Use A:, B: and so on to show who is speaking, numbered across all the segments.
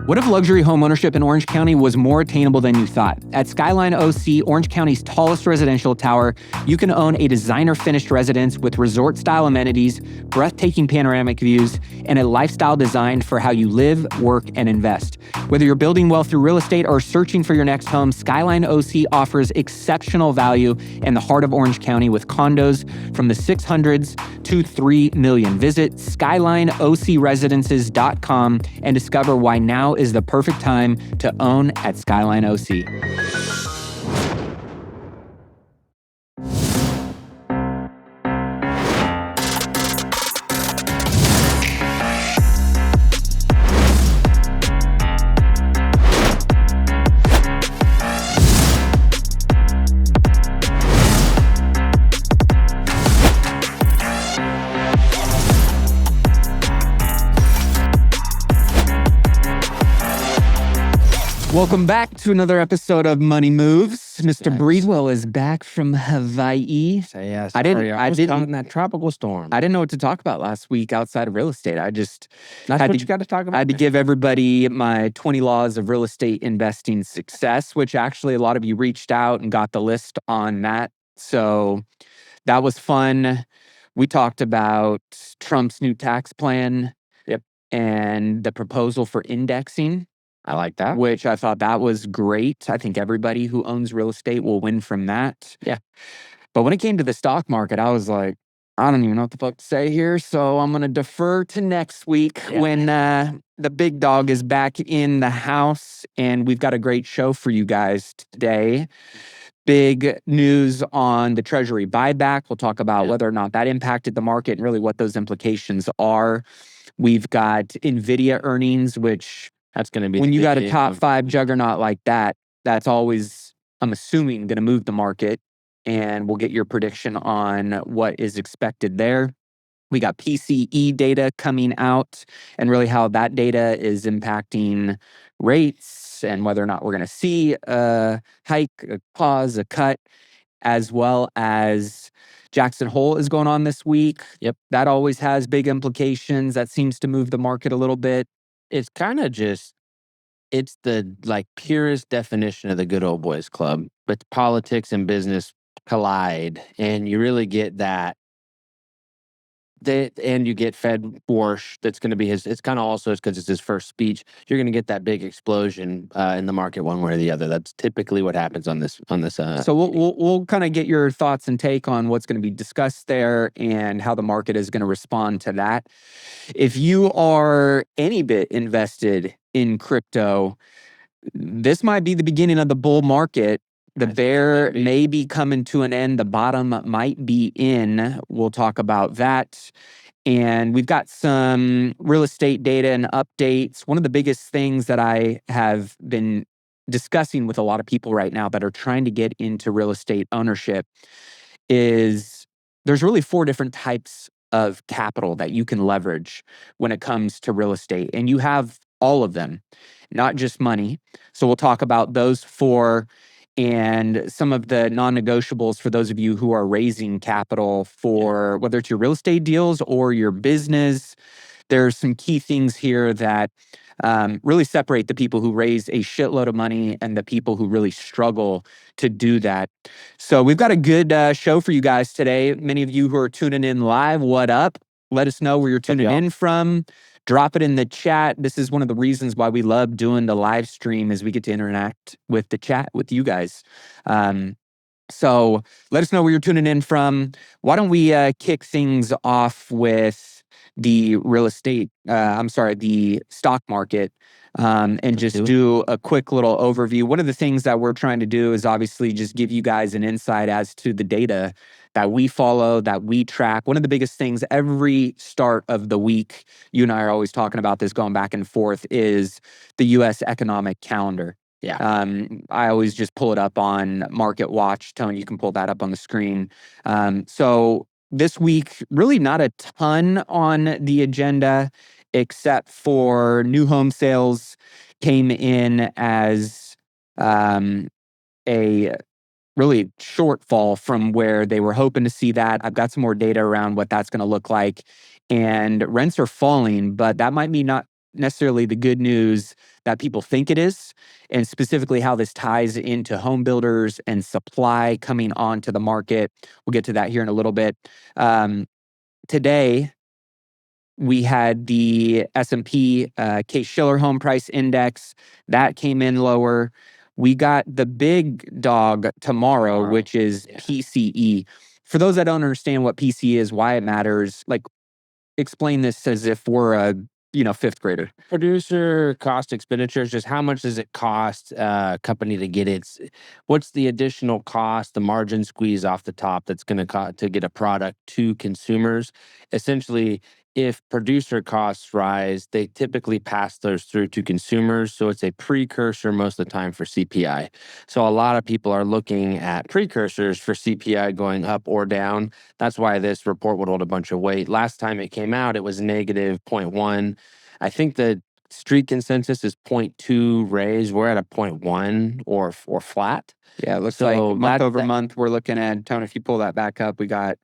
A: What if luxury homeownership in Orange County was more attainable than you thought? At Skyline OC, Orange County's tallest residential tower, you can own a designer-finished residence with resort-style amenities, breathtaking panoramic views, and a lifestyle designed for how you live, work, and invest. Whether you're building wealth through real estate or searching for your next home, Skyline OC offers exceptional value in the heart of Orange County with condos from the 600s to $3 million. Visit SkylineOCResidences.com and discover why now is the perfect time to own at Skyline OC. Welcome back to another episode of Money Moves. Mr. Breedwell is back from Hawaii.
B: Yes,
A: I didn't
B: caught in that tropical storm.
A: I didn't know what to talk about last week outside of real estate.
B: That's what you got to talk about.
A: I had to give everybody my 20 laws of real estate investing success, which actually a lot of you reached out and got the list on that. So that was fun. We talked about Trump's new tax plan.
B: Yep.
A: And the proposal for indexing.
B: I like that.
A: Which I thought that was great. I think everybody who owns real estate will win from that.
B: Yeah.
A: But when it came to the stock market, I was like, I don't even know what the fuck to say here. So I'm going to defer to next week when the big dog is back in the house. And we've got a great show for you guys today. Big news on the Treasury buyback. We'll talk about whether or not that impacted the market and really what those implications are. We've got Nvidia earnings, which...
B: That's going to be
A: when you got a top 5 juggernaut like that, that's always, I'm assuming, going to move the market. And we'll get your prediction on what is expected there. We got PCE data coming out and really how that data is impacting rates and whether or not we're going to see a hike, a pause, a cut, as well as Jackson Hole is going on this week.
B: Yep.
A: That always has big implications. That seems to move the market a little bit.
B: It's kind of just, it's the purest definition of the good old boys club, but politics and business collide, and you really get that. And you get Fed Warsh. That's going to be his. It's kind of also because it's his first speech. You're going to get that big explosion in the market one way or the other. That's typically what happens on this.
A: So we'll kind of get your thoughts and take on what's going to be discussed there and how the market is going to respond to that. If you are any bit invested in crypto, this might be the beginning of the bull market. The bear may be coming to an end. The bottom might be in. We'll talk about that. And we've got some real estate data and updates. One of the biggest things that I have been discussing with a lot of people right now that are trying to get into real estate ownership is there's really 4 different types of capital that you can leverage when it comes to real estate. And you have all of them, not just money. So we'll talk about those 4 and some of the non-negotiables for those of you who are raising capital for whether it's your real estate deals or your business. There's some key things here that really separate the people who raise a shitload of money and the people who really struggle to do that. So we've got a good show for you guys today. Many of you who are tuning in live, what up? Let us know where you're tuning in from. Drop it in the chat. This is one of the reasons why we love doing the live stream is we get to interact with the chat with you guys. So let us know where you're tuning in from. Why don't we kick things off with the the stock market, and just do a quick little overview. One of the things that we're trying to do is obviously just give you guys an insight as to the data that we follow, that we track. One of the biggest things every start of the week, you and I are always talking about this going back and forth, is the U.S. economic calendar.
B: Yeah.
A: I always just pull it up on Market Watch. Tony, you can pull that up on the screen. So this week, really not a ton on the agenda, except for new home sales came in as a really shortfall from where they were hoping to see that. I've got some more data around what that's going to look like. And rents are falling, but that might be not necessarily the good news that people think it is, and specifically how this ties into home builders and supply coming onto the market. We'll get to that here in a little bit. Today, we had the S&P Case-Shiller Home Price Index. That came in lower. We got the big dog tomorrow, which is PCE. For those that don't understand what PCE is, why it matters, like, explain this as if we're a fifth grader.
B: Producer cost expenditures, just how much does it cost a company to get what's the additional cost, the margin squeeze off the top that's going to get a product to consumers. Essentially, if producer costs rise, they typically pass those through to consumers. So it's a precursor most of the time for CPI. So a lot of people are looking at precursors for CPI going up or down. That's why this report would hold a bunch of weight. Last time it came out, it was negative 0.1. I think the street consensus is 0.2 raise. We're at a 0.1 or flat.
A: Yeah, it looks like month over month, we're looking at, Tone, if you pull that back up, we got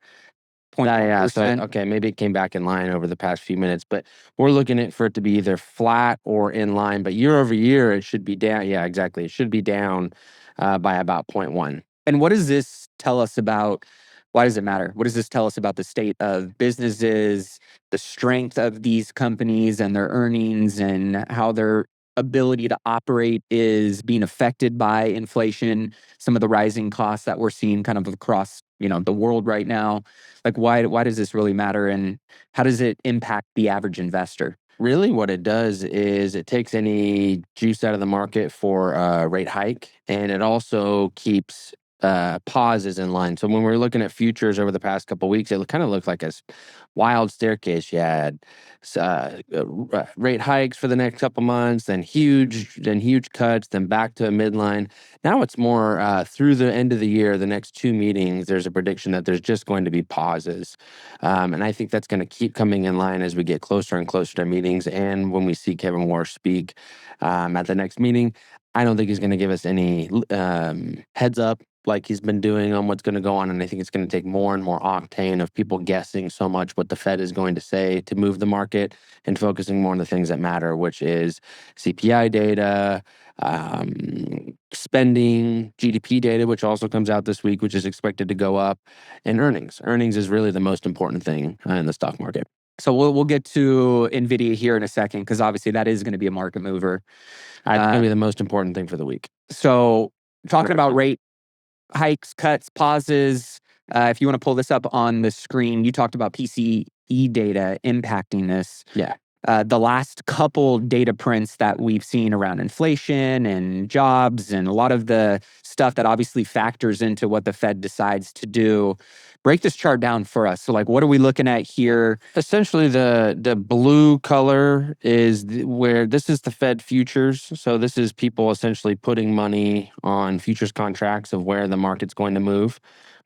A: 0.1%.
B: So, okay, maybe it came back in line over the past few minutes, but we're looking at for it to be either flat or in line. But year over year, it should be down. Yeah, exactly. It should be down by about 0.1.
A: And what does this tell us about? Why does it matter? What does this tell us about the state of businesses, the strength of these companies and their earnings, and how their ability to operate is being affected by inflation, some of the rising costs that we're seeing kind of across, the world right now? Like, why does this really matter, and how does it impact the average investor?
B: Really, what it does is it takes any juice out of the market for a rate hike, and it also keeps pauses in line. So when we're looking at futures over the past couple of weeks, it kind of looked like a wild staircase. You had rate hikes for the next couple months, then huge cuts, then back to a midline. Now it's more through the end of the year, the next two meetings, there's a prediction that there's just going to be pauses. And I think that's going to keep coming in line as we get closer and closer to meetings. And when we see Kevin Warsh speak at the next meeting, I don't think he's going to give us any heads up like he's been doing on what's going to go on. And I think it's going to take more and more octane of people guessing so much what the Fed is going to say to move the market and focusing more on the things that matter, which is CPI data, spending, GDP data, which also comes out this week, which is expected to go up, and earnings. Earnings is really the most important thing in the stock market.
A: So we'll get to Nvidia here in a second, because obviously that is going to be a market mover.
B: It's going to be the most important thing for the week.
A: So talking about rate hikes, cuts, pauses. If you want to pull this up on the screen, you talked about PCE data impacting this.
B: Yeah.
A: The last couple data prints that we've seen around inflation and jobs and a lot of the stuff that obviously factors into what the Fed decides to do. Break this chart down for us. So, like, what are we looking at here?
B: Essentially, the blue color is where this is the Fed futures. So this is people essentially putting money on futures contracts of where the market's going to move.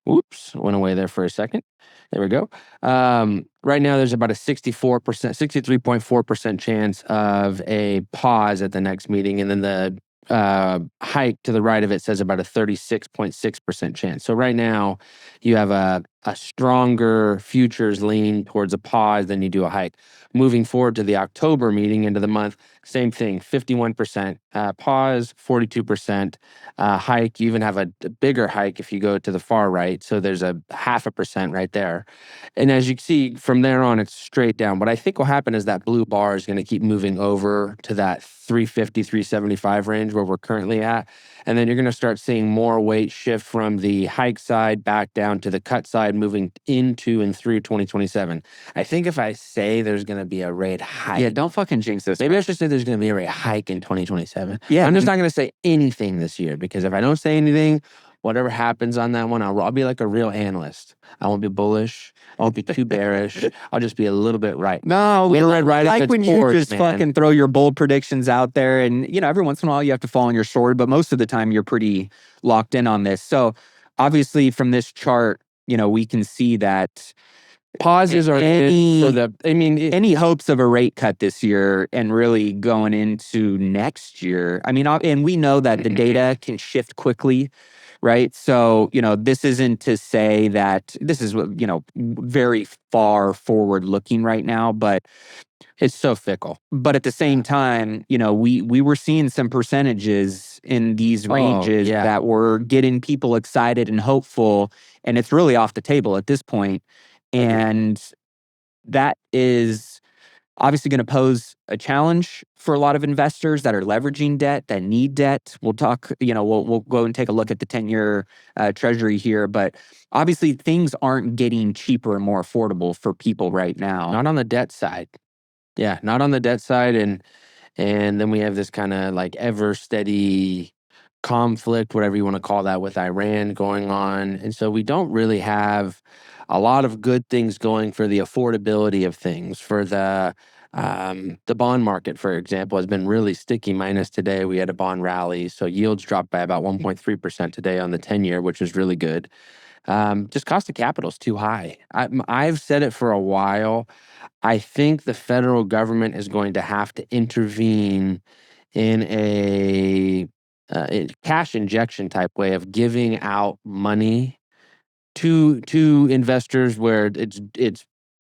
B: Oops, went away there for a second. There we go. Right now, there's about a 63.4% chance of a pause at the next meeting. And then the hike to the right of it says about a 36.6% chance. So right now, you have a stronger futures lean towards a pause than you do a hike. Moving forward to the October meeting, into the month, same thing, 51% pause, 42% hike. You even have a bigger hike if you go to the far right. So there's a 0.5% right there. And as you can see, from there on, it's straight down. What I think will happen is that blue bar is going to keep moving over to that 350, 375 range where we're currently at. And then you're going to start seeing more weight shift from the hike side back down to the cut side, moving into and through 2027. I think if I say there's going to be a rate hike.
A: Yeah, don't fucking jinx this.
B: Maybe I should say there's going to be a rate hike in 2027.
A: Yeah.
B: I'm just not going to say anything this year, because if I don't say anything, whatever happens on that one, I'll be like a real analyst. I won't be bullish. I won't be too bearish. I'll just be a little bit right.
A: No,
B: right
A: like when you just fucking throw your bold predictions out there, and every once in a while you have to fall on your sword, but most of the time you're pretty locked in on this. So obviously from this chart, we can see that
B: pauses are
A: any hopes of a rate cut this year and really going into next year. I mean, and we know that the data can shift quickly right? So, this isn't to say that this is, very far forward looking right now, but
B: It's so fickle.
A: at the same time, we were seeing some percentages in these
B: Oh,
A: ranges
B: yeah.
A: that were getting people excited and hopeful, and it's really off the table at this point. And that is obviously going to pose a challenge for a lot of investors that are leveraging debt, that need debt. We'll talk, we'll go and take a look at the 10-year Treasury here, but obviously things aren't getting cheaper and more affordable for people right now.
B: Not on the debt side. Yeah, not on the debt side. And then we have this kind of like ever steady conflict, whatever you want to call that, with Iran going on. And so we don't really have a lot of good things going for the affordability of things. For the bond market, for example, has been really sticky. Minus today, we had a bond rally. So yields dropped by about 1.3% today on the 10-year, which is really good. Just cost of capital is too high. I've said it for a while. I think the federal government is going to have to intervene in a cash injection type way of giving out money to investors where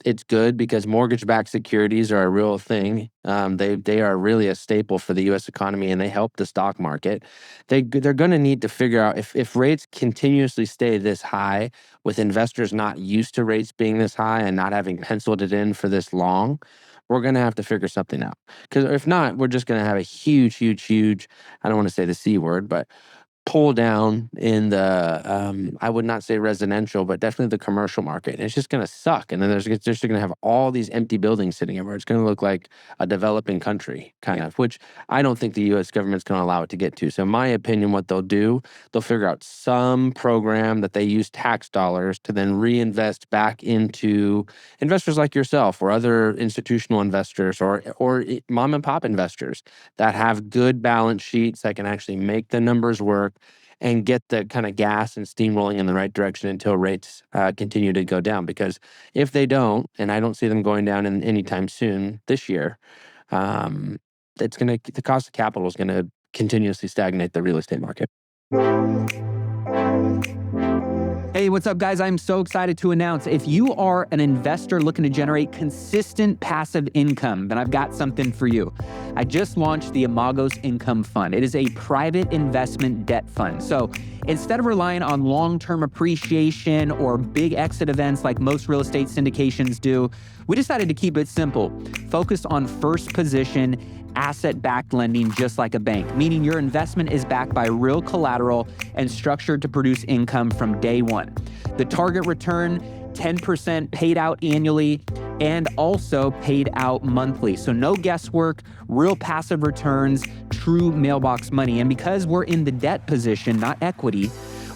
B: it's good, because mortgage-backed securities are a real thing. They are really a staple for the U.S. economy, and they help the stock market. They're going to need to figure out if rates continuously stay this high, with investors not used to rates being this high and not having penciled it in for this long. We're going to have to figure something out, because if not, we're just going to have a huge, huge, huge, I don't want to say the C word, but pull down in the I would not say residential, but definitely the commercial market. And it's just going to suck. And then there's just going to have all these empty buildings sitting everywhere. It's going to look like a developing country kind of, which I don't think the U.S. government's going to allow it to get to. So in my opinion, what they'll do, they'll figure out some program that they use tax dollars to then reinvest back into investors like yourself or other institutional investors or mom and pop investors that have good balance sheets that can actually make the numbers work and get the kind of gas and steam rolling in the right direction until rates continue to go down. Because if they don't, and I don't see them going down in anytime soon this year, the cost of capital is going to continuously stagnate the real estate market.
A: Hey, what's up, guys? I'm so excited to announce if you are an investor looking to generate consistent passive income, then I've got something for you. I just launched the Imagos Income Fund. It is a private investment debt fund. So instead of relying on long-term appreciation or big exit events like most real estate syndications do, we decided to keep it simple, focused on first position asset-backed lending, just like a bank, meaning your investment is backed by real collateral and structured to produce income from day one. The target return, 10% paid out annually and also paid out monthly. So no guesswork, real passive returns, true mailbox money. And because we're in the debt position, not equity,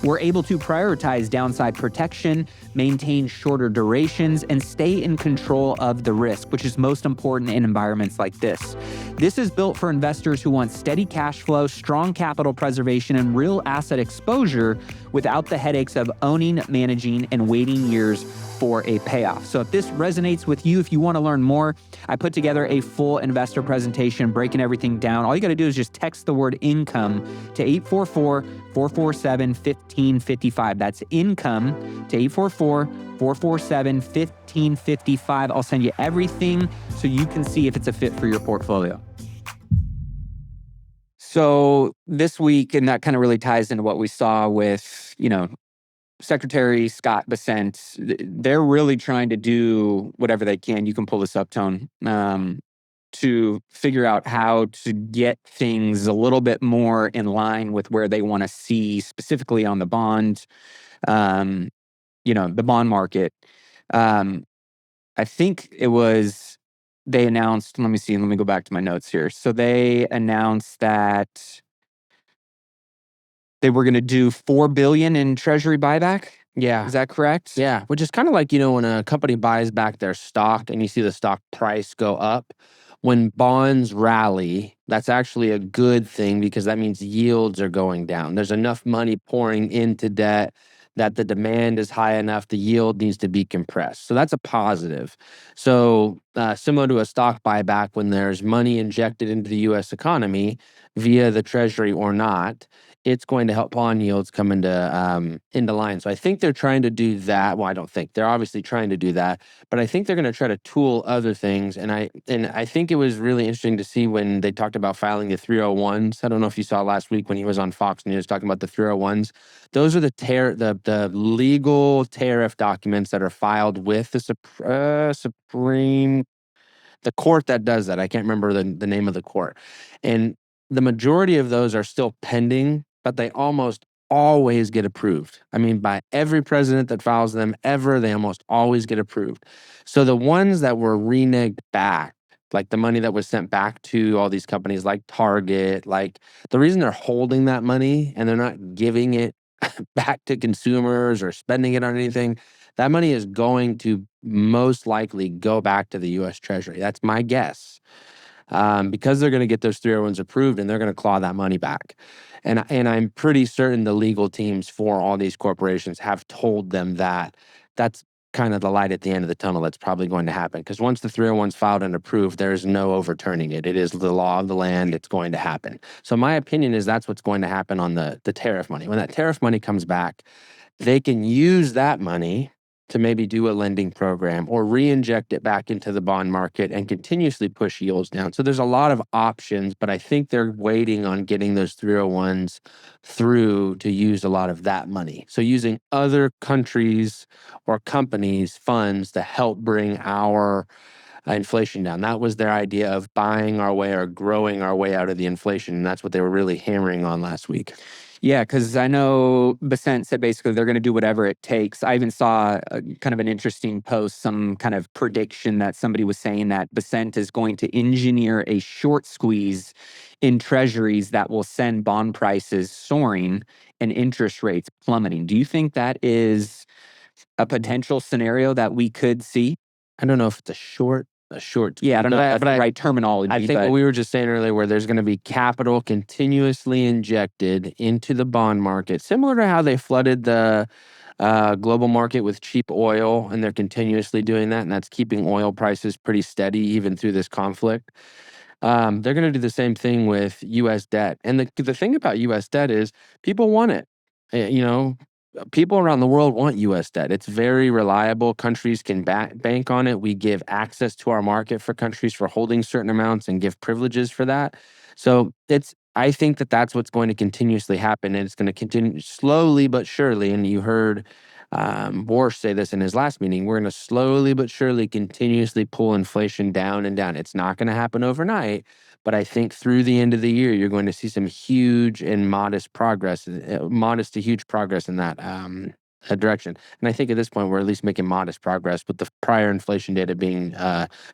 A: we're able to prioritize downside protection, maintain shorter durations, and stay in control of the risk, which is most important in environments like this. This is built for investors who want steady cash flow, strong capital preservation, and real asset exposure without the headaches of owning, managing, and waiting years for a payoff. So if this resonates with you, if you want to learn more, I put together a full investor presentation breaking everything down. All you got to do is just text the word income to 844-447-1555. That's income to 844-447-1555. I'll send you everything so you can see if it's a fit for your portfolio. So this week, and that kind of really ties into what we saw with, Secretary Scott Bessent, they're really trying to do whatever they can. You can pull this up, Tone, to figure out how to get things a little bit more in line with where they want to see, specifically on the bond, the bond market. I think it was, they announced, let me go back to my notes here. So they announced that they were going to do $4 billion in Treasury buyback.
B: Yeah.
A: Is that correct?
B: Yeah, which is kind of like, when a company buys back their stock and you see the stock price go up, when bonds rally, that's actually a good thing because that means yields are going down. There's enough money pouring into debt that the demand is high enough, the yield needs to be compressed. So that's a positive. So similar to a stock buyback, when there's money injected into the U.S. economy via the Treasury or not, it's going to help bond yields come into line. So I think they're trying to do that. Well, I don't think they're obviously trying to do that, but I think they're going to try to tool other things. And I think it was really interesting to see when they talked about filing the 301s. I don't know if you saw last week when he was on Fox News talking about the 301s. Those are the legal tariff documents that are filed with the Supreme, the court that does that. I can't remember the name of the court. And the majority of those are still pending, but they almost always get approved. I mean, by every president that files them ever, they almost always get approved. So the ones that were reneged back, like the money that was sent back to all these companies like Target, like the reason they're holding that money and they're not giving it back to consumers or spending it on anything, that money is going to most likely go back to the U.S. Treasury. That's my guess. Because they're going to get those 301s approved and they're going to claw that money back. And I'm pretty certain the legal teams for all these corporations have told them that that's kind of the light at the end of the tunnel that's probably going to happen. Because once the 301's filed and approved, there's no overturning it. It is the law of the land. It's going to happen. So my opinion is that's what's going to happen on the tariff money. When that tariff money comes back, they can use that money to maybe do a lending program or re-inject it back into the bond market and continuously push yields down. So there's a lot of options, but I think they're waiting on getting those 301s through to use a lot of that money. So using other countries or companies' funds to help bring our inflation down. That was their idea of buying our way or growing our way out of the inflation. And that's what they were really hammering on last week.
A: Yeah, because I know Basent said basically they're going to do whatever it takes. I even saw kind of an interesting post, some kind of prediction that somebody was saying that Basent is going to engineer a short squeeze in treasuries that will send bond prices soaring and interest rates plummeting. Do you think that is a potential scenario that we could see?
B: I don't know if it's a short
A: Yeah, I don't know if that's the right terminology.
B: I think
A: but
B: what we were just saying earlier, where there's going to be capital continuously injected into the bond market, similar to how they flooded the global market with cheap oil, and they're continuously doing that, and that's keeping oil prices pretty steady even through this conflict. They're going to do the same thing with U.S. debt, and the thing about U.S. debt is people want it. You know, people around the world want U.S. debt. It's very reliable. Countries can bank on it. We give access to our market for countries for holding certain amounts and give privileges for that. So I think that that's what's going to continuously happen, and it's going to continue slowly but surely. And you heard Warsh say this in his last meeting. We're going to slowly but surely continuously pull inflation down and down. It's not going to happen overnight, but I think through the end of the year, you're going to see some huge and modest progress, modest to huge progress in that direction. And I think at this point, we're at least making modest progress with the prior inflation data being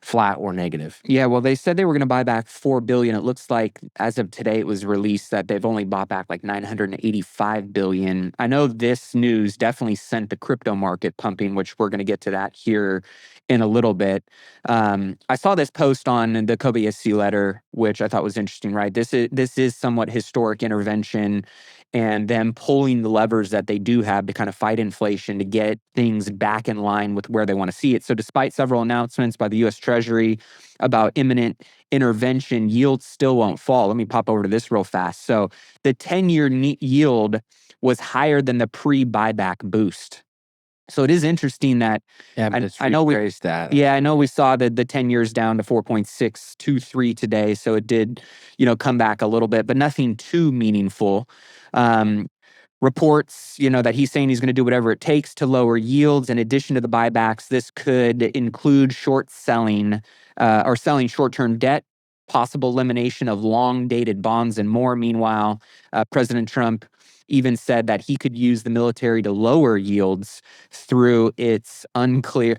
B: flat or negative.
A: Yeah, well, they said they were going to buy back $4 billion. It looks like as of today, it was released that they've only bought back like $985 billion. I know this news definitely sent the crypto market pumping, which we're going to get to that here in a little bit. I saw this post on the Kobayashi letter, which I thought was interesting, right? This is somewhat historic intervention and them pulling the levers that they do have to kind of fight inflation, to get things back in line with where they want to see it. So despite several announcements by the U.S. Treasury about imminent intervention, yields still won't fall. Let me pop over to this real fast. So the 10-year yield was higher than the pre-buyback boost. So it is interesting that I know we saw that the 10 years down to 4.623 today. So it did, come back a little bit, but nothing too meaningful. Reports, that he's saying he's going to do whatever it takes to lower yields. In addition to the buybacks, this could include short selling or selling short-term debt, possible elimination of long-dated bonds, and more. Meanwhile, President Trump even said that he could use the military to lower yields through though it's unclear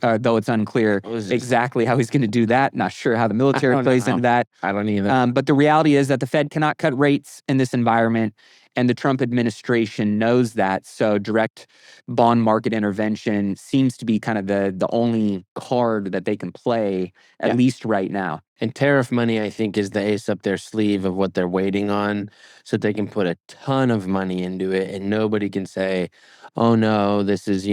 A: exactly how he's going to do that. Not sure how the military plays into that.
B: I don't either.
A: But the reality is that the Fed cannot cut rates in this environment, and the Trump administration knows that. So direct bond market intervention seems to be kind of the only card that they can play, at least right now.
B: And tariff money, I think, is the ace up their sleeve of what they're waiting on, so they can put a ton of money into it, and nobody can say, "Oh no, this is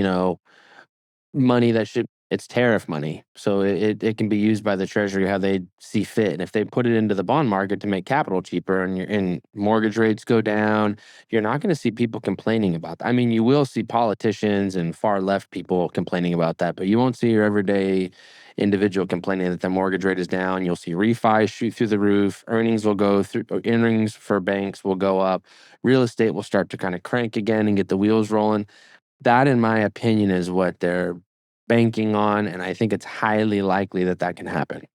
B: money that should." It's tariff money, so it can be used by the Treasury how they see fit. And if they put it into the bond market to make capital cheaper, and mortgage rates go down, you're not going to see people complaining about that. I mean, you will see politicians and far left people complaining about that, but you won't see your everyday individual complaining that the mortgage rate is down. You'll see refis shoot through the roof. Earnings will go through. Earnings for banks will go up. Real estate will start to kind of crank again and get the wheels rolling. That, in my opinion, is what they're banking on, and I think it's highly likely that that can happen.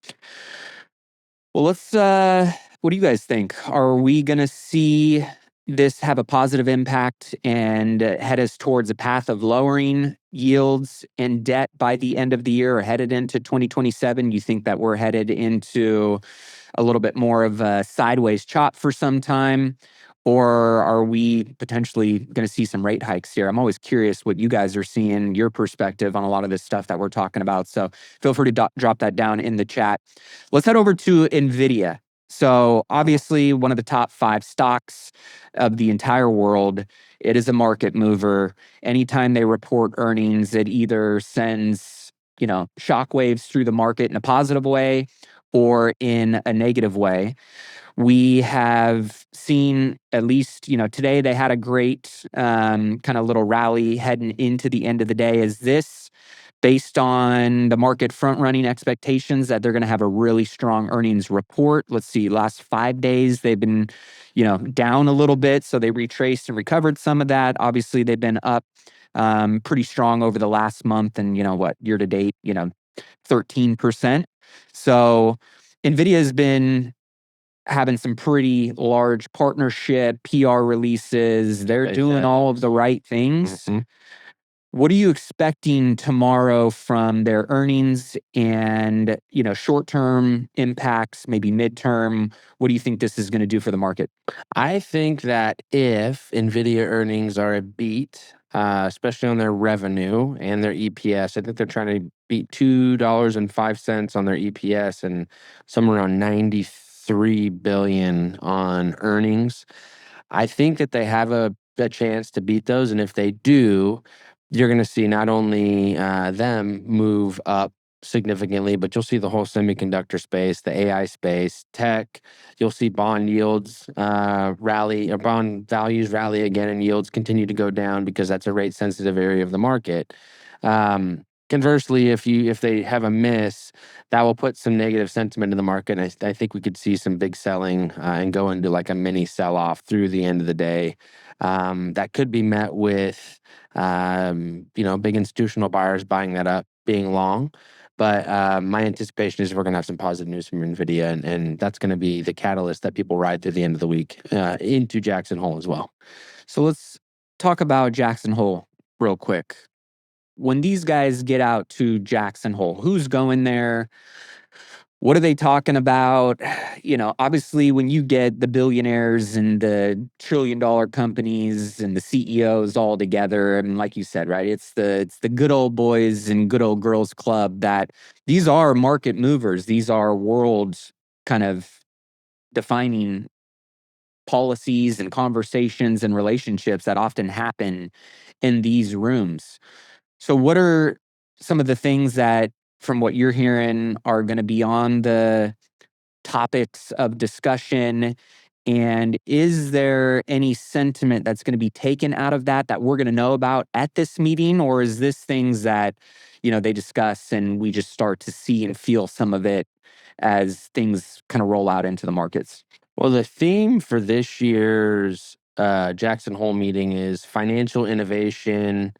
A: Well, what do you guys think? Are we going to see this have a positive impact and head us towards a path of lowering yields and debt by the end of the year or headed into 2027? You think that we're headed into a little bit more of a sideways chop for some time? Or are we potentially going to see some rate hikes here? I'm always curious what you guys are seeing, your perspective on a lot of this stuff that we're talking about. So feel free to drop that down in the chat. Let's head over to Nvidia. So obviously one of the top 5 stocks of the entire world. It is a market mover. Anytime they report earnings, it either sends, shockwaves through the market in a positive way or in a negative way. We have seen, at least, today they had a great kind of little rally heading into the end of the day. Is this based on the market front running expectations that they're going to have a really strong earnings report? Let's see, last 5 days, they've been, down a little bit. So they retraced and recovered some of that. Obviously, they've been up pretty strong over the last month, and year to date, 13%. So Nvidia has been having some pretty large partnership PR releases. They're doing all of the right things.
B: Mm-hmm.
A: What are you expecting tomorrow from their earnings and, short-term impacts, maybe midterm? What do you think this is going to do for the market?
B: I think that if Nvidia earnings are a beat, especially on their revenue and their EPS, I think they're trying to beat $2.05 on their EPS and somewhere around 93 billion on earnings. I think that they have a chance to beat those, and if they do, you're going to see not only them move up significantly, but you'll see the whole semiconductor space, the AI space, tech. You'll see bond yields rally, or bond values rally again, and yields continue to go down because that's a rate sensitive area of the market. Conversely, if they have a miss, that will put some negative sentiment in the market. And I think we could see some big selling and go into like a mini sell off through the end of the day. That could be met with big institutional buyers buying that up, being long. But my anticipation is we're going to have some positive news from Nvidia, and that's going to be the catalyst that people ride through the end of the week into Jackson Hole as well.
A: So let's talk about Jackson Hole real quick. When these guys get out to Jackson Hole, who's going there? What are they talking about? Obviously, when you get the billionaires and the trillion-dollar companies and the CEOs all together, and like you said, right, it's the good old boys and good old girls club. That these are market movers. These are world kind of defining policies and conversations and relationships that often happen in these rooms. So what are some of the things that, from what you're hearing, are going to be on the topics of discussion? And is there any sentiment that's going to be taken out of that we're going to know about at this meeting? Or is this things that, they discuss and we just start to see and feel some of it as things kind of roll out into the markets?
B: Well, the theme for this year's Jackson Hole meeting is financial innovation.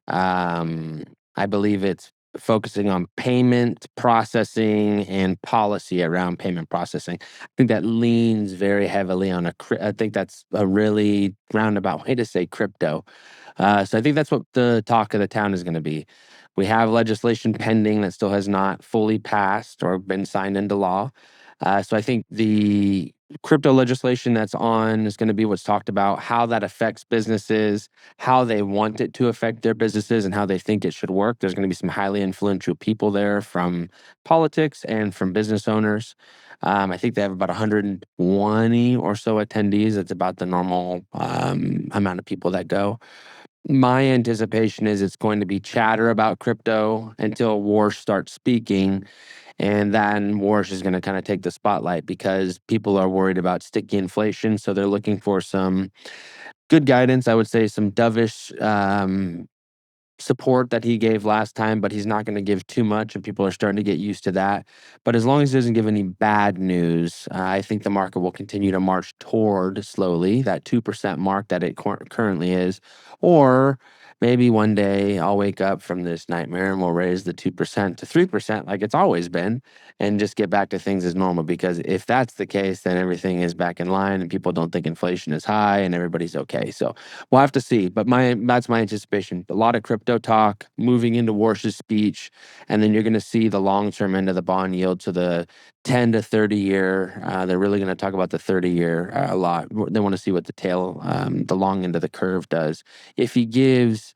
B: I believe it's focusing on payment processing and policy around payment processing. I think that leans very heavily on I think that's a really roundabout way to say crypto. So I think that's what the talk of the town is going to be. We have legislation pending that still has not fully passed or been signed into law. So I think the crypto legislation that's on is going to be what's talked about, how that affects businesses, how they want it to affect their businesses, and how they think it should work. There's going to be some highly influential people there from politics and from business owners. I think they have about 120 or so attendees. It's about the normal amount of people that go. My anticipation is it's going to be chatter about crypto until Warsh starts speaking. And then Warsh is going to kind of take the spotlight because people are worried about sticky inflation. So they're looking for some good guidance. I would say some dovish support that he gave last time, but he's not going to give too much, and people are starting to get used to that. But as long as he doesn't give any bad news, I think the market will continue to march toward slowly that 2% mark that it currently is. Or maybe one day I'll wake up from this nightmare and we'll raise the 2% to 3% like it's always been and just get back to things as normal. Because if that's the case, then everything is back in line and people don't think inflation is high and everybody's okay. So we'll have to see, but that's my anticipation. A lot of crypto talk moving into Warsh's speech, and then you're going to see the long-term end of the bond yield to the 10 to 30 year. They're really going to talk about the 30-year a lot. They want to see what the long end of the curve does. If he gives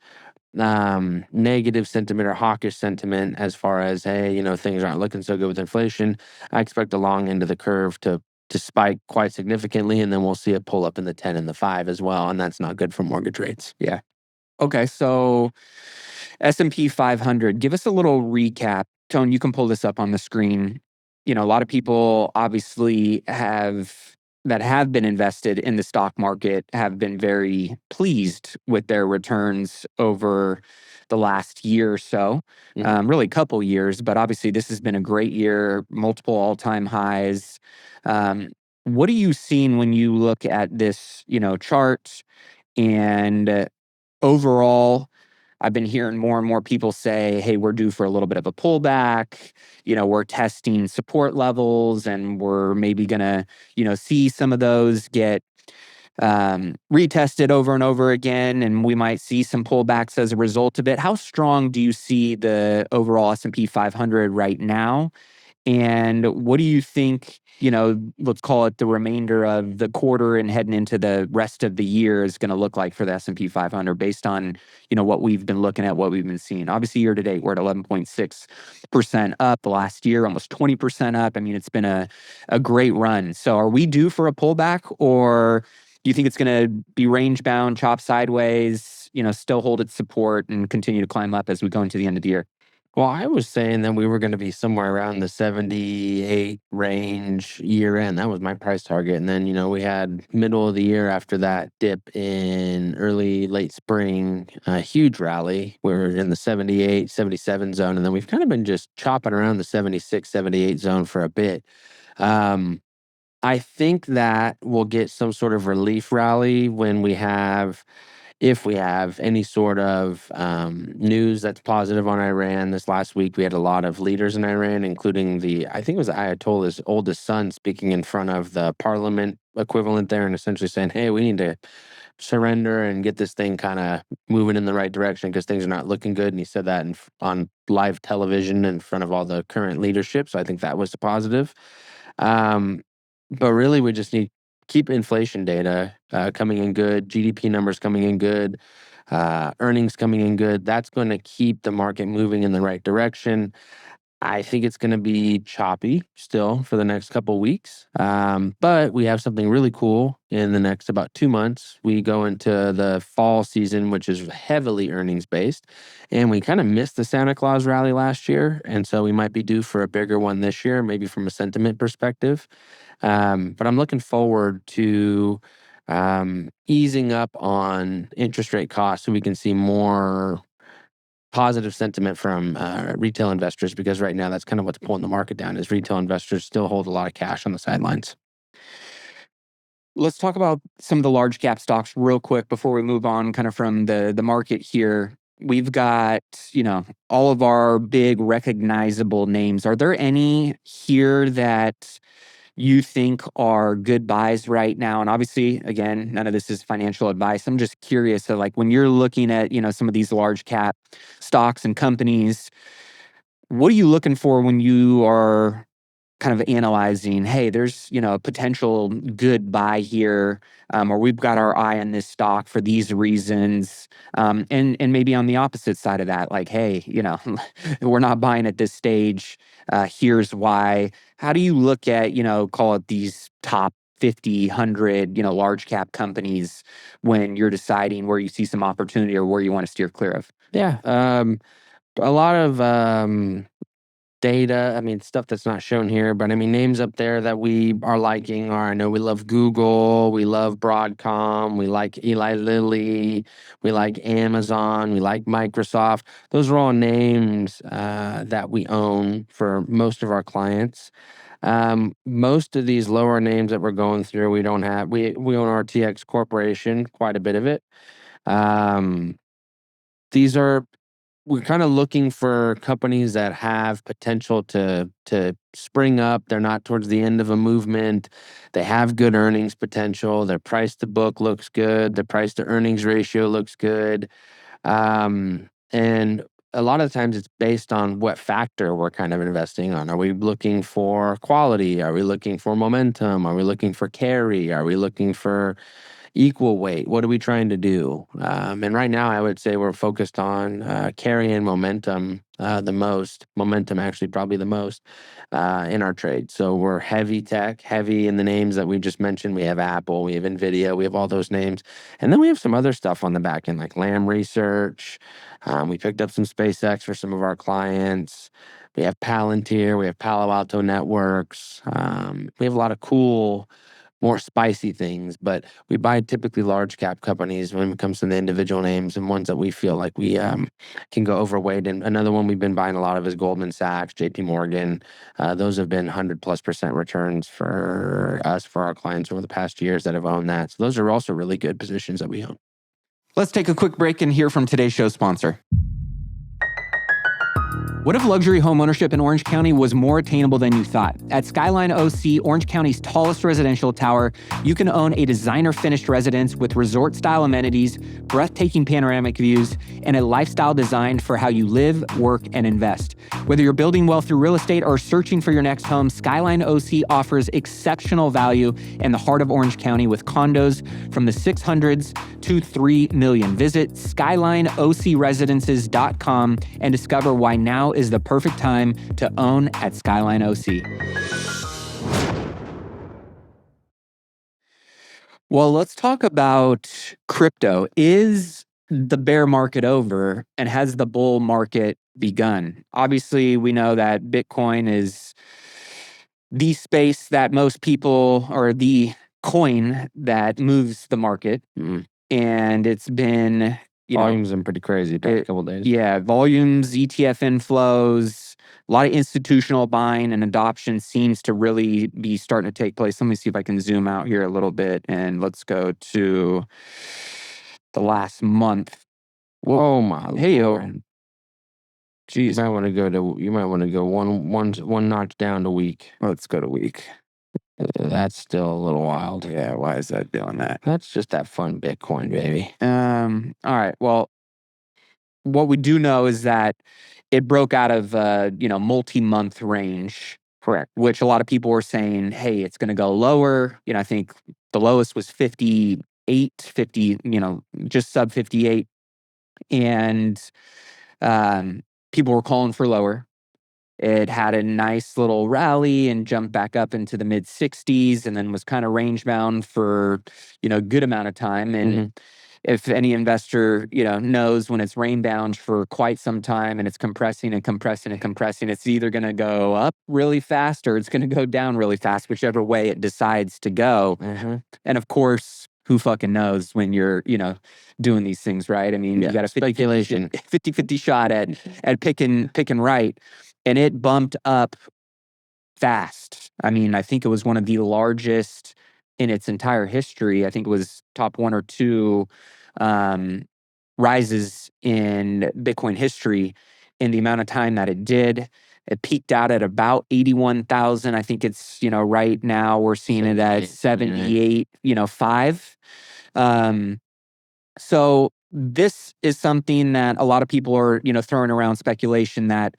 B: negative sentiment or hawkish sentiment as far as, hey, things aren't looking so good with inflation, I expect the long end of the curve to spike quite significantly, and then we'll see it pull up in the 10 and the 5 as well, and that's not good for mortgage rates.
A: Yeah. Okay, so S&P 500, give us a little recap. Tone, you can pull this up on the screen. A lot of people obviously have been invested in the stock market have been very pleased with their returns over the last year or so, really a couple years, but obviously this has been a great year, multiple all-time highs. What are you seeing when you look at this, chart? And overall, I've been hearing more and more people say, hey, we're due for a little bit of a pullback. We're testing support levels and we're maybe going to, see some of those get retested over and over again. And we might see some pullbacks as a result of it. How strong do you see the overall S&P 500 right now? And what do you think, let's call it the remainder of the quarter and heading into the rest of the year is going to look like for the S&P 500 based on, what we've been looking at, what we've been seeing? Obviously, year to date, we're at 11.6% up. The last year, almost 20% up. I mean, it's been a great run. So are we due for a pullback, or do you think it's going to be range bound, chop sideways, still hold its support and continue to climb up as we go into the end of the year?
B: Well, I was saying that we were going to be somewhere around the 78 range year end. That was my price target. And then, we had middle of the year after that dip in late spring, a huge rally. We were in the 78, 77 zone. And then we've kind of been just chopping around the 76, 78 zone for a bit. I think that we'll get some sort of relief rally if we have any sort of news that's positive on Iran. This last week, we had a lot of leaders in Iran, including I think it was the Ayatollah's oldest son speaking in front of the parliament equivalent there and essentially saying, hey, we need to surrender and get this thing kind of moving in the right direction because things are not looking good. And he said that on live television in front of all the current leadership. So I think that was a positive. But really, we just need keep inflation data coming in good, GDP numbers coming in good, earnings coming in good. That's going to keep the market moving in the right direction. I think it's going to be choppy still for the next couple weeks. But we have something really cool in the next about 2 months. We go into the fall season, which is heavily earnings based. And we kind of missed the Santa Claus rally last year. And so we might be due for a bigger one this year, maybe from a sentiment perspective. But I'm looking forward to easing up on interest rate costs so we can see more positive sentiment from retail investors, because right now that's kind of what's pulling the market down is retail investors still hold a lot of cash on the sidelines.
A: Let's talk about some of the large cap stocks real quick before we move on kind of from the market here. We've got, all of our big recognizable names. Are there any here that you think are good buys right now? And obviously, again, none of this is financial advice. I'm just curious. So like when you're looking at, some of these large cap stocks and companies, what are you looking for when you are kind of analyzing, hey, there's, a potential good buy here, or we've got our eye on this stock for these reasons. And maybe on the opposite side of that, like, hey, we're not buying at this stage. Here's why. How do you look at, call it these top 50, 100, large cap companies when you're deciding where you see some opportunity or where you want to steer clear of?
B: Yeah. A lot of data, stuff that's not shown here, but names up there that we are liking are, I know we love Google, we love Broadcom, we like Eli Lilly, we like Amazon, we like Microsoft. Those are all names that we own for most of our clients. Most of these lower names that we're going through, we don't have. We own RTX Corporation, quite a bit of it. These are We're kind of looking for companies that have potential to spring up. They're not towards the end of a movement. They have good earnings potential. Their price to book looks good. Their price to earnings ratio looks good. And a lot of times it's based on what factor we're kind of investing on. Are we looking for quality? Are we looking for momentum? Are we looking for carry? Are we looking for equal weight? What are we trying to do? And right now, I would say we're focused on carry and momentum the most. Momentum, actually, probably the most in our trade. So we're heavy tech, heavy in the names that we just mentioned. We have Apple, we have Nvidia, we have all those names. And then we have some other stuff on the back end, like Lam Research. We picked up some SpaceX for some of our clients. We have Palantir, we have Palo Alto Networks. We have a lot of cool, more spicy things, but we buy typically large cap companies when it comes to the individual names and ones that we feel like we can go overweight. And another one we've been buying a lot of is Goldman Sachs, JP Morgan. Those have been 100+% returns for us, for our clients over the past years that have owned that. So those are also really good positions that we own.
A: Let's take a quick break and hear from today's show sponsor. What if luxury home ownership in Orange County was more attainable than you thought? At Skyline OC, Orange County's tallest residential tower, you can own a designer-finished residence with resort-style amenities, breathtaking panoramic views, and a lifestyle designed for how you live, work, and invest. Whether you're building wealth through real estate or searching for your next home, Skyline OC offers exceptional value in the heart of Orange County with condos from the 600s to $3 million. Visit SkylineOCResidences.com and discover why now is the perfect time to own at Skyline OC. Well, let's talk about crypto. Is the bear market over and has the bull market begun? Obviously, we know that Bitcoin is the space that most people, or the coin that moves the market. And it's been,
B: Volume's been pretty crazy the past couple of days.
A: Yeah, volumes, ETF inflows, a lot of institutional buying and adoption seems to really be starting to take place. Let me see if I can zoom out here a little bit and let's go to the last month.
B: Oh my Lord.
A: Geez.
B: You might want to go one notch down to week.
A: Let's go to week.
B: That's still a little wild.
A: Yeah, why is that doing that?
B: That's just that fun Bitcoin, baby.
A: All right. Well, what we do know is that it broke out of multi-month range.
B: Correct.
A: Which a lot of people were saying, hey, it's going to go lower. I think the lowest was 58, 50, just sub 58. And people were calling for lower. It had a nice little rally and jumped back up into the mid 60s and then was kind of range bound for, a good amount of time. And if any investor, knows when it's rain bound for quite some time and it's compressing and compressing and compressing, it's either going to go up really fast or it's going to go down really fast, whichever way it decides to go. And of course, who fucking knows when you're, doing these things, right? I mean, you got a 50-50 shot at picking right. And it bumped up fast. I mean, I think it was one of the largest in its entire history. I think it was top one or two rises in Bitcoin history in the amount of time that it did. It peaked out at about 81,000. I think it's, right now we're seeing it at 78, 5. So this is something that a lot of people are, throwing around speculation that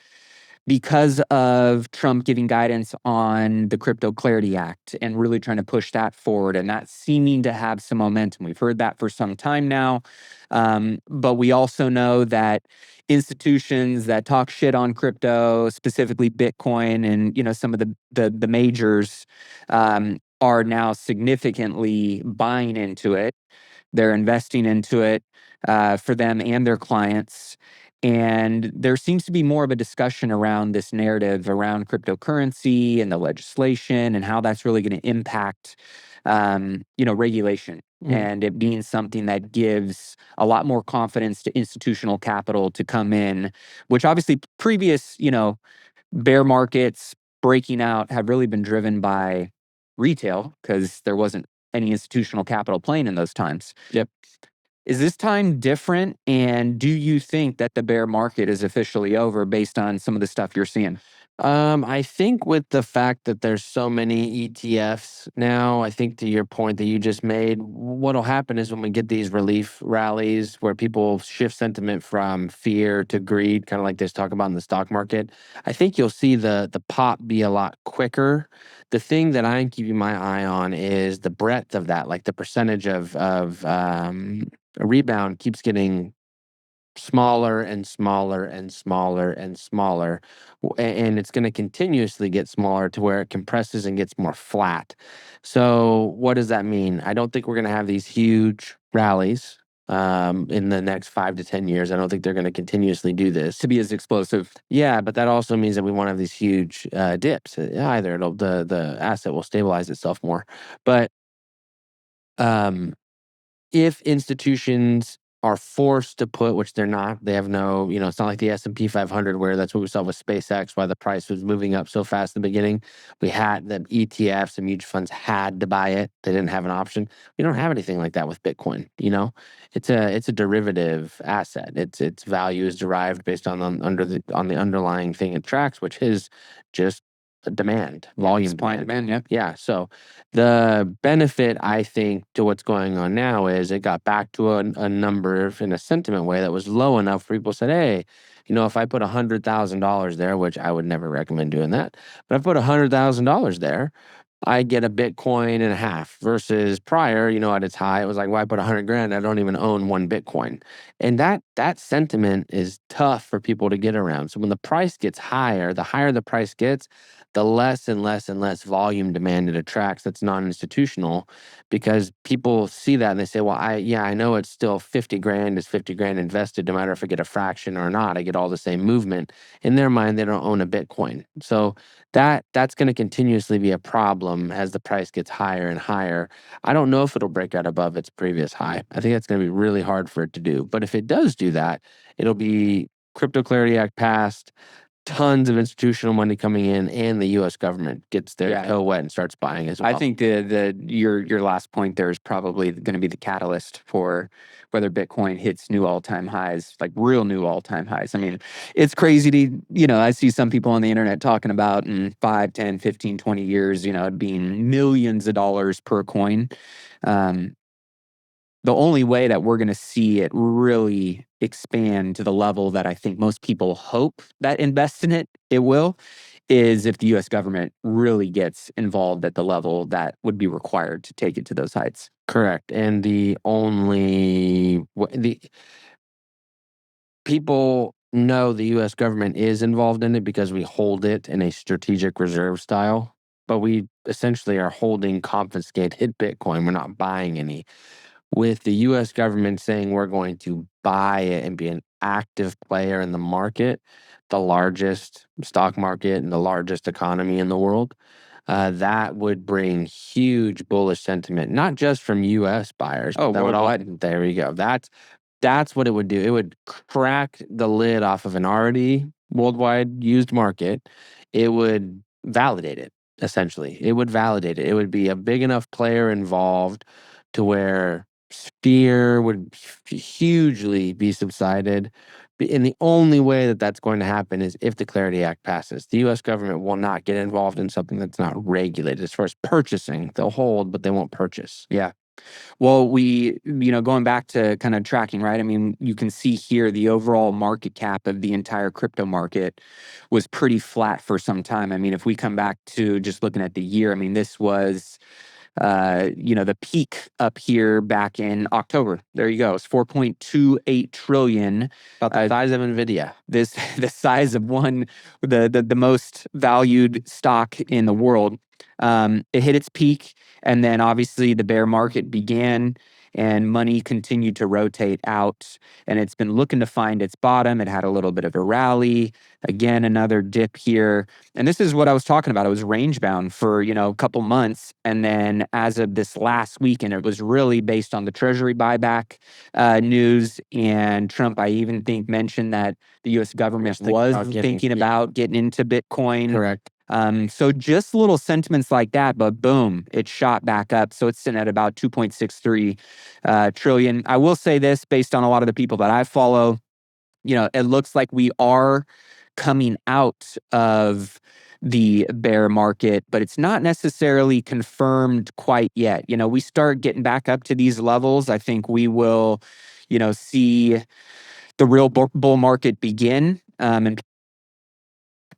A: because of Trump giving guidance on the Crypto Clarity Act and really trying to push that forward, and that seeming to have some momentum. We've heard that for some time now. But we also know that institutions that talk shit on crypto, specifically Bitcoin, and some of the majors, are now significantly buying into it. They're investing into it for them and their clients. And there seems to be more of a discussion around this narrative around cryptocurrency and the legislation and how that's really going to impact, regulation. And it being something that gives a lot more confidence to institutional capital to come in, which obviously previous, bear markets breaking out have really been driven by retail because there wasn't any institutional capital playing in those times.
B: Yep.
A: Is this time different? And do you think that the bear market is officially over based on some of the stuff you're seeing?
B: I think with the fact that there's so many ETFs now, I think to your point that you just made, what'll happen is when we get these relief rallies where people shift sentiment from fear to greed, kind of like this talk about in the stock market, I think you'll see the pop be a lot quicker. The thing that I'm keeping my eye on is the breadth of that, like the percentage of a rebound keeps getting smaller and smaller and smaller and smaller. And it's going to continuously get smaller to where it compresses and gets more flat. So what does that mean? I don't think we're going to have these huge rallies in the next 5 to 10 years. I don't think they're going to continuously do this
A: To be as explosive.
B: Yeah, but that also means that we won't have these huge dips. Either the asset will stabilize itself more. But um, if institutions are forced to put, which they're not, they have no, it's not like the S&P 500 where that's what we saw with SpaceX, why the price was moving up so fast in the beginning. We had the ETFs and mutual funds had to buy it. They didn't have an option. We don't have anything like that with Bitcoin. It's a derivative asset. Its value is derived based on the underlying thing it tracks, which is just demand, volume,
A: Supply and demand, yeah.
B: Yeah. So the benefit, I think, to what's going on now is it got back to a number in a sentiment way that was low enough for people said, hey, if I put $100,000 there, which I would never recommend doing that, but if I put $100,000 there, I get a Bitcoin and a half versus prior, at its high, it was like, well, I put 100 grand, I don't even own one Bitcoin. And that sentiment is tough for people to get around. So when the price gets higher, the higher the price gets, the less and less and less volume demand it attracts that's non-institutional, because people see that and they say, well, I know it's still 50 grand is 50 grand invested, no matter if I get a fraction or not, I get all the same movement. In their mind, they don't own a Bitcoin. So that's going to continuously be a problem as the price gets higher and higher. I don't know if it'll break out above its previous high. I think that's going to be really hard for it to do. But if it does do that, it'll be Crypto Clarity Act passed, tons of institutional money coming in, and the U.S. government gets their toe wet and starts buying as well.
A: I think your last point there is probably going to be the catalyst for whether Bitcoin hits new all-time highs, like real new all-time highs. I mean, it's crazy to, I see some people on the internet talking about in 5, 10, 15, 20 years, it being millions of dollars per coin. The only way that we're going to see it really expand to the level that I think most people hope that invest in it will, is if the US government really gets involved at the level that would be required to take it to those heights.
B: Correct. And the people know the U.S. government is involved in it because we hold it in a strategic reserve style, but we essentially are holding confiscated Bitcoin. We're not buying any. With the U.S. government saying we're going to buy it and be an active player in the market, the largest stock market and the largest economy in the world, that would bring huge bullish sentiment, not just from U.S. buyers.
A: Oh,
B: that
A: worldwide.
B: There we go. That's what it would do. It would crack the lid off of an already worldwide used market. It would validate it, essentially. It would validate it. It would be a big enough player involved to where fear would hugely be subsided. And the only way that that's going to happen is if the Clarity Act passes. The U.S. government will not get involved in something that's not regulated. As far as purchasing, they'll hold, but they won't purchase.
A: Yeah. Well, going back to kind of tracking, right? I mean, you can see here the overall market cap of the entire crypto market was pretty flat for some time. I mean, if we come back to just looking at the year, I mean, this was the peak up here back in October. There you go. It's 4.28 trillion.
B: About the size of Nvidia.
A: The size of the most valued stock in the world. It hit its peak, and then obviously the bear market began, and money continued to rotate out, and it's been looking to find its bottom. It had a little bit of a rally, again another dip here, and this is what I was talking about. It was range bound for a couple months, and then as of this last weekend, it was really based on the Treasury buyback news, and Trump, I even think, mentioned that the U.S. government was thinking about getting into Bitcoin.
B: Correct.
A: So just little sentiments like that, but boom, it shot back up. So it's sitting at about 2.63 trillion. I will say this, based on a lot of the people that I follow, it looks like we are coming out of the bear market, but it's not necessarily confirmed quite yet. We start getting back up to these levels, I think we will, see the real bull market begin, and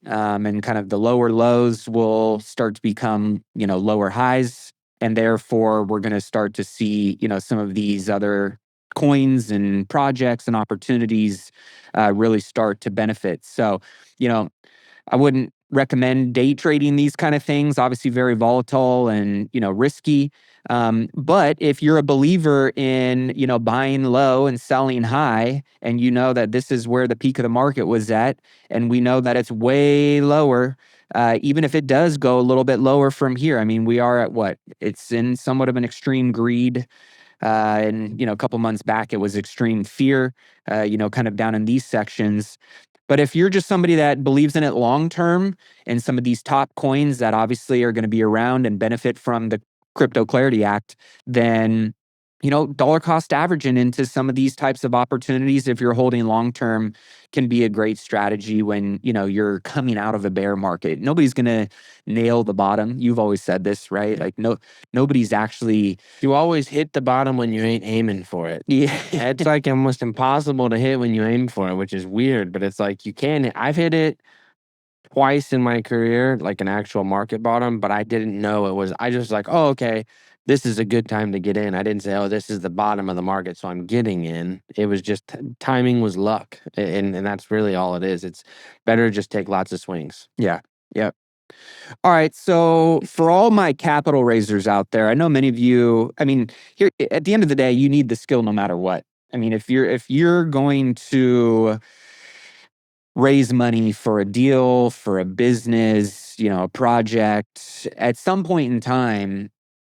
A: kind of the lower lows will start to become, lower highs. And therefore, we're going to start to see, some of these other coins and projects and opportunities really start to benefit. So, I wouldn't recommend day trading these kind of things. Obviously, very volatile and risky. But if you're a believer in buying low and selling high, and you know that this is where the peak of the market was at, and we know that it's way lower. Even if it does go a little bit lower from here, I mean, we are at what? It's in somewhat of an extreme greed. And a couple months back, it was extreme fear. Kind of down in these sections. But if you're just somebody that believes in it long term, and some of these top coins that obviously are going to be around and benefit from the Crypto Clarity Act, then dollar cost averaging into some of these types of opportunities, if you're holding long term, can be a great strategy when you're coming out of a bear market. Nobody's going to nail the bottom. You've always said this, right? Like nobody's actually.
B: You always hit the bottom when you ain't aiming for it.
A: Yeah.
B: It's like almost impossible to hit when you aim for it, which is weird, but it's like you can. I've hit it twice in my career, like an actual market bottom, but I didn't know it was. I just like, oh, okay, this is a good time to get in. I didn't say, oh, this is the bottom of the market, so I'm getting in. It was just timing was luck, and that's really all it is. It's better to just take lots of swings.
A: Yeah. Yep. All right. So for all my capital raisers out there, I know many of you, I mean, here at the end of the day, you need the skill no matter what. I mean, if you're going to raise money for a deal, for a business, a project, at some point in time,